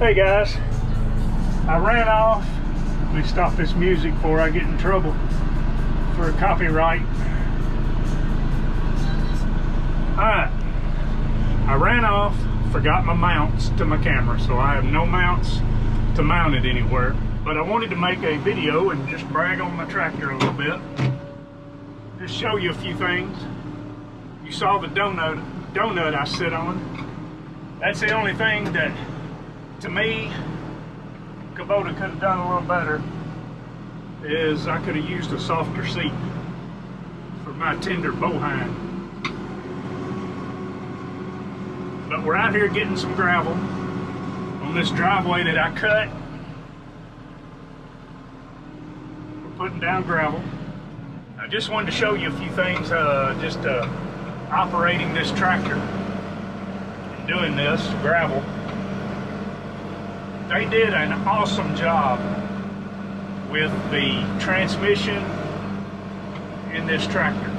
Okay guys, I ran off. Let me stop this music before I get in trouble for copyright. Alright, I ran off, forgot my mounts to my camera, so I have no mounts to mount it anywhere. But I wanted to make a video and just brag on my tractor a little bit. Just show you a few things. You saw the donut I sit on. That's the only thing that, to me, Kubota could have done a little better, is I could have used a softer seat for my tender bowhind. But we're out here getting some gravel on this driveway that I cut. We're putting down gravel. I just wanted to show you a few things, operating this tractor and doing this gravel. They did an awesome job with the transmission in this tractor.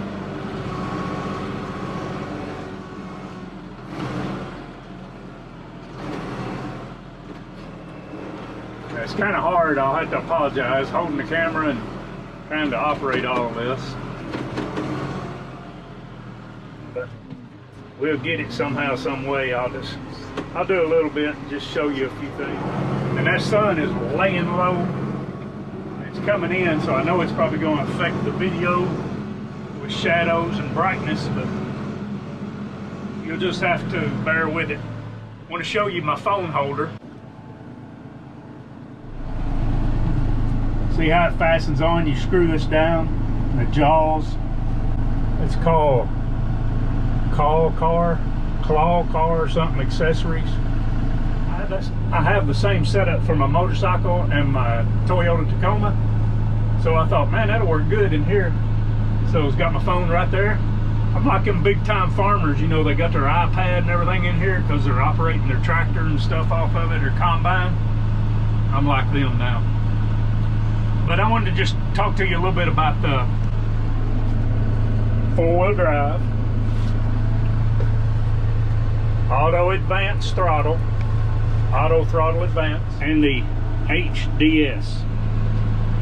It's kind of hard, I'll have to apologize, holding the camera and trying to operate all of this. But we'll get it somehow, some way. I'll do a little bit and just show you a few things. And that sun is laying low. It's coming in, so I know it's probably going to affect the video with shadows and brightness, but you'll just have to bear with it. I want to show you my phone holder. See how it fastens on? You screw this down, the jaws. It's called claw car or something, accessories. I have the same setup for my motorcycle and my Toyota Tacoma. So I thought, man, that'll work good in here. So it's got my phone right there. I'm like them big time farmers, you know, they got their iPad and everything in here because they're operating their tractor and stuff off of it, or combine. I'm like them now. But I wanted to just talk to you a little bit about the four-wheel drive, auto advance throttle, auto throttle advance, and the HD-S.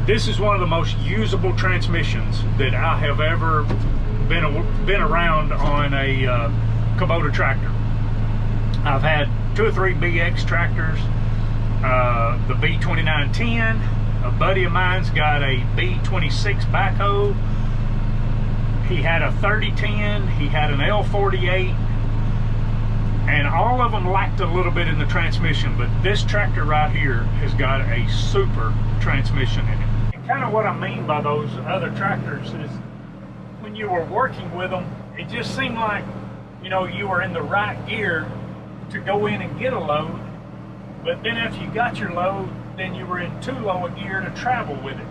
This is one of the most usable transmissions that I have ever been around on a Kubota tractor. I've had 2 or 3 BX tractors, the B2910. A buddy of mine's got a B26 backhoe. He had a 3010, he had an L48, and all of them lacked a little bit in the transmission, but this tractor right here has got a super transmission in it. And kind of what I mean by those other tractors is when you were working with them, it just seemed like, you know, you were in the right gear to go in and get a load, but then after you got your load, then you were in too low a gear to travel with it.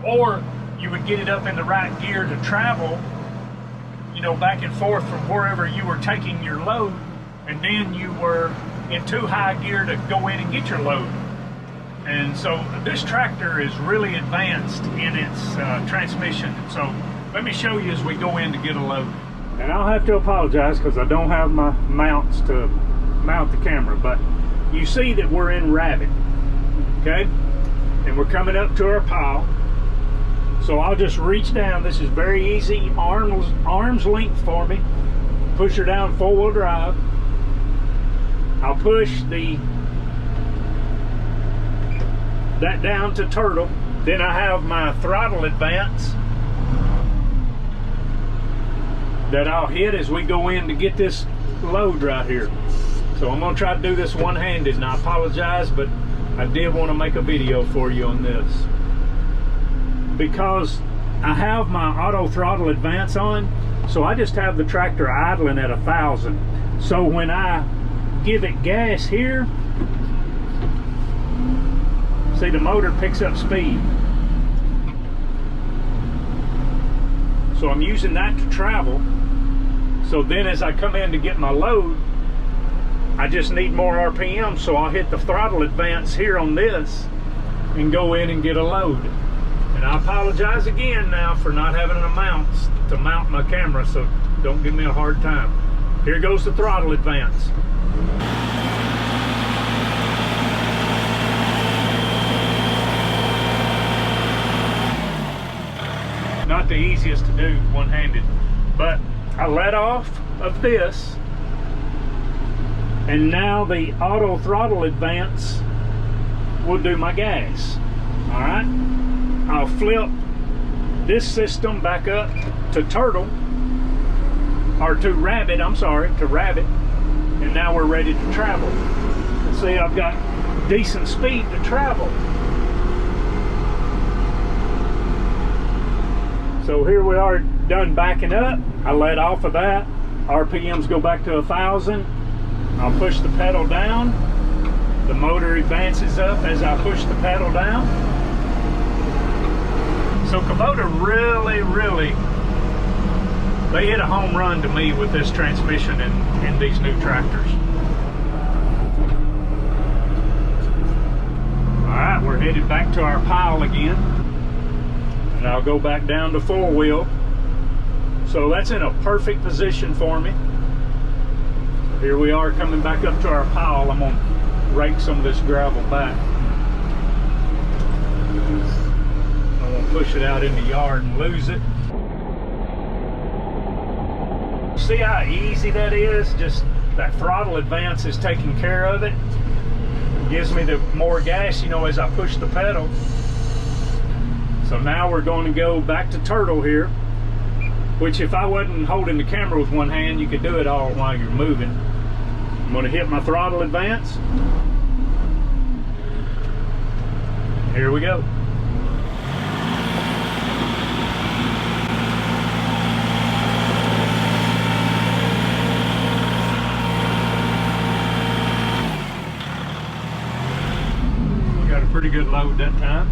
Or you would get it up in the right gear to travel, you know, back and forth from wherever you were taking your load, and then you were in too high gear to go in and get your load. And so this tractor is really advanced in its transmission. So let me show you as we go in to get a load. And I'll have to apologize because I don't have my mounts to mount the camera, but you see that we're in Rabbit. Okay, and we're coming up to our pile, so I'll just reach down. This is very easy, arm's length for me. Push her down 4-wheel drive. I'll push that down to turtle. Then I have my throttle advance that I'll hit as we go in to get this load right here. So I'm gonna try to do this one-handed, and I apologize, but I did want to make a video for you on this because I have my auto throttle advance on, so I just have the tractor idling at 1,000. So when I give it gas here, see, the motor picks up speed. So I'm using that to travel. So then as I come in to get my load, I just need more RPM, so I'll hit the throttle advance here on this and go in and get a load. And I apologize again now for not having a mount to mount my camera, so don't give me a hard time. Here goes the throttle advance. the easiest to do one-handed. But I let off of this, and now the auto throttle advance will do my gas. All right, I'll flip this system back up to turtle, or to rabbit, I'm sorry, to rabbit, and now we're ready to travel. And see, I've got decent speed to travel. So here we are, done backing up. I let off of that. RPMs go back to 1,000. I'll push the pedal down. The motor advances up as I push the pedal down. So Kubota really, they hit a home run to me with this transmission in these new tractors. All right, we're headed back to our pile again. And I'll go back down to 4-wheel. So that's in a perfect position for me. Here we are coming back up to our pile. I'm gonna rake some of this gravel back. I'm gonna push it out in the yard and lose it. See how easy that is? Just that throttle advance is taking care of it. Gives me the more gas, you know, as I push the pedal. So now we're going to go back to turtle here, which if I wasn't holding the camera with one hand, you could do it all while you're moving. I'm going to hit my throttle advance. Here we go. We got a pretty good load that time.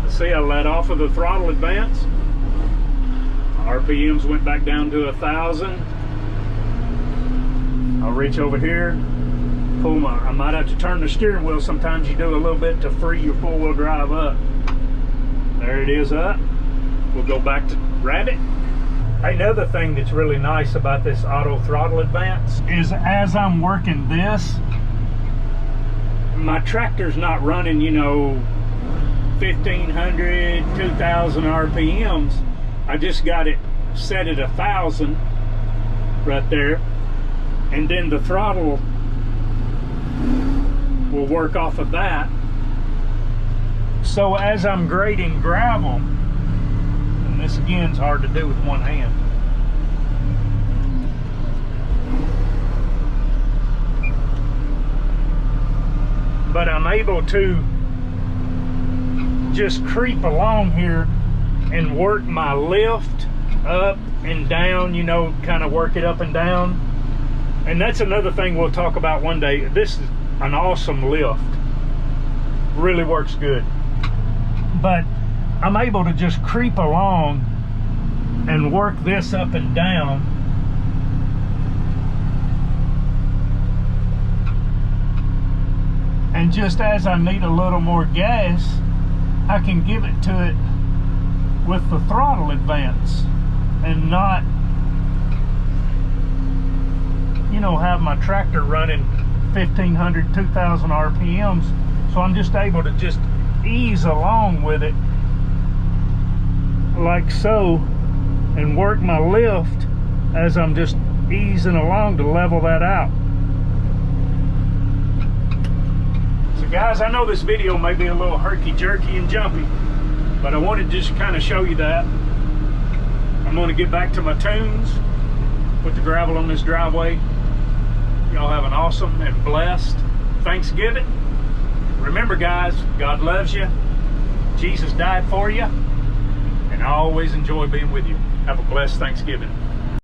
See, I let off of the throttle advance. RPMs went back down to 1,000. I'll reach over here, pull I might have to turn the steering wheel. Sometimes you do a little bit to free your 4-wheel drive up. There it is up. We'll go back to rabbit. Another thing that's really nice about this auto throttle advance is as I'm working this, my tractor's not running, you know, 1,500, 2,000 RPMs. I just got it set at 1,000 right there, and then the throttle will work off of that. So as I'm grading gravel, and this again is hard to do with one hand, but I'm able to just creep along here and work my lift up and down, you know, kind of work it up and down. And that's another thing we'll talk about one day. This is an awesome lift, really works good, but I'm able to just creep along and work this up and down. And just as I need a little more gas, I can give it to it with the throttle advance and not, you know, have my tractor running 1,500, 2,000 RPMs. So I'm just able to just ease along with it like so and work my lift as I'm just easing along to level that out. So guys, I know this video may be a little herky-jerky and jumpy, but I wanted to just kind of show you that. I'm going to get back to my tunes, put the gravel on this driveway. Y'all have an awesome and blessed Thanksgiving. Remember guys, God loves you, Jesus died for you, and I always enjoy being with you. Have a blessed Thanksgiving.